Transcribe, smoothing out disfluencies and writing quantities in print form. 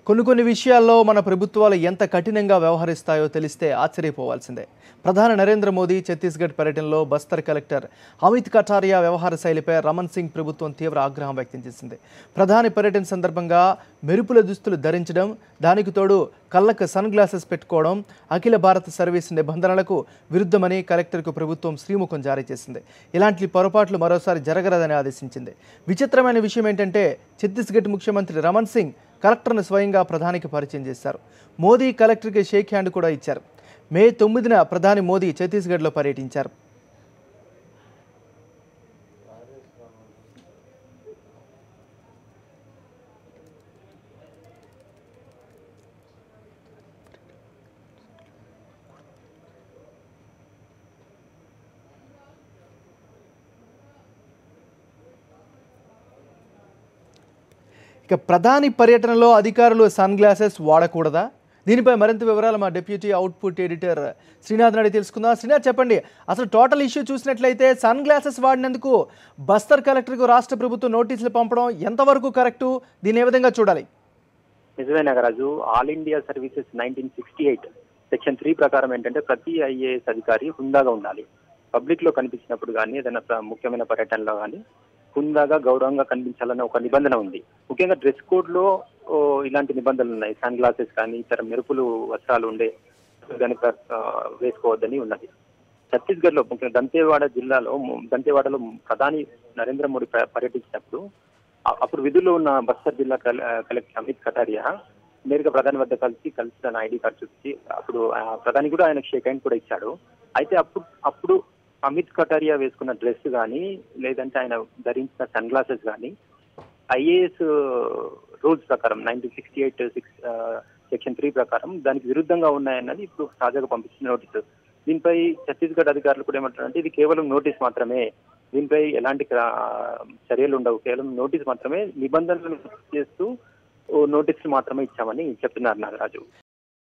కొన్ని విషయాల్లో మన ప్రభుత్వాలు ఎంత కఠినంగా వ్యవహరిస్తాయో తెలిస్తే ఆశ్చర్యపోవాల్సిందే. ప్రధాని నరేంద్ర మోదీ ఛత్తీస్గఢ్ పర్యటనలో బస్తర్ కలెక్టర్ అమిత్ కటారియా వ్యవహార శైలిపై రమణ్ సింగ్ ప్రభుత్వం తీవ్ర ఆగ్రహం వ్యక్తం చేసింది. ప్రధాని పర్యటన సందర్భంగా మెరుపుల దుస్తులు ధరించడం, దానికి తోడు కళ్ళకు సన్ గ్లాసెస్ పెట్టుకోవడం అఖిల భారత సర్వీస్ నిబంధనలకు విరుద్ధమని కలెక్టర్కు ప్రభుత్వం శ్రీముఖం జారీ చేసింది. ఇలాంటి పొరపాట్లు మరోసారి జరగరాదని ఆదేశించింది. విచిత్రమైన విషయం ఏంటంటే ఛత్తీస్గఢ్ ముఖ్యమంత్రి రమణ్ సింగ్ కలెక్టర్ను స్వయంగా ప్రధానికి పరిచయం చేశారు. మోదీ కలెక్టర్కి షేక్ హ్యాండ్ కూడా ఇచ్చారు. మే 9న ప్రధాని మోదీ ఛత్తీస్గఢ్లో పర్యటించారు. ఇక ప్రధాని పర్యటనలో అధికారులు సన్ గ్లాసెస్ వాడకూడదా? దీనిపై మరింత వివరాలు మా డిప్యూటీ అవుట్పుట్ ఎడిటర్ శ్రీనాథ్ అడిగి తెలుసుకుందాం. శ్రీనాథ్, చెప్పండి, అసలు టోటల్ ఇష్యూ చూసినట్లయితే సన్ గ్లాసెస్ వాడినందుకు బస్తర్ కలెక్టర్కు రాష్ట్ర ప్రభుత్వం నోటీసులు పంపడం ఎంతవరకు కరెక్టు? దీన్ని ఏ విధంగా చూడాలి? నిజమే Nagaraju. All India services 1968 section 3 ప్రకారం ఏంటంటే ప్రతి ఐఏఎస్ అధికారి హుందాగా ఉండాలి. పబ్లిక్ లో కనిపించినప్పుడు కానీ ఏదైనా ముఖ్యమైన పర్యటనలో కానీ హుందాగా గౌరవంగా కనిపించాలన్న ఒక నిబంధన ఉంది. ముఖ్యంగా డ్రెస్ కోడ్ లో ఇలాంటి నిబంధనలు ఉన్నాయి. సన్ గ్లాసెస్ కానీ ఇతర మెరుపులు వస్త్రాలు ఉండే కనుక వేసుకోవద్దని ఉన్నది. ఛత్తీస్గఢ్ లో ముఖ్యంగా దంతేవాడలో ప్రధాని నరేంద్ర మోడీ పర్యటించినప్పుడు అప్పుడు విధుల్లో ఉన్న బస్తర్ జిల్లా కలెక్టర్ అమిత్ కటారియా నేరుగా ప్రధాని వద్ద కలిసి తన ఐడి కార్డు చూపించి అప్పుడు ప్రధాని కూడా ఆయన షేక్ హ్యాండ్ కూడా ఇచ్చాడు. అయితే అప్పుడు అమిత్ కటారియా వేసుకున్న డ్రెస్ కానీ లేదంటే ఆయన ధరించిన సన్ గ్లాసెస్ కానీ ఐఏఎస్ రూల్స్ ప్రకారం 1968 సెక్షన్ 3 ప్రకారం దానికి విరుద్ధంగా ఉన్నాయన్నది ఇప్పుడు తాజాగా పంపించిన నోటీసు. దీనిపై ఛత్తీస్గఢ్ అధికారులు కూడా ఏమంటారంటే ఇది కేవలం నోటీస్ మాత్రమే, దీనిపై ఎలాంటి చర్యలు ఉండవు, కేవలం నోటీస్ మాత్రమే, నిబంధనలు చేస్తూ నోటీసులు మాత్రమే ఇచ్చామని చెప్తున్నారు నాగరాజు.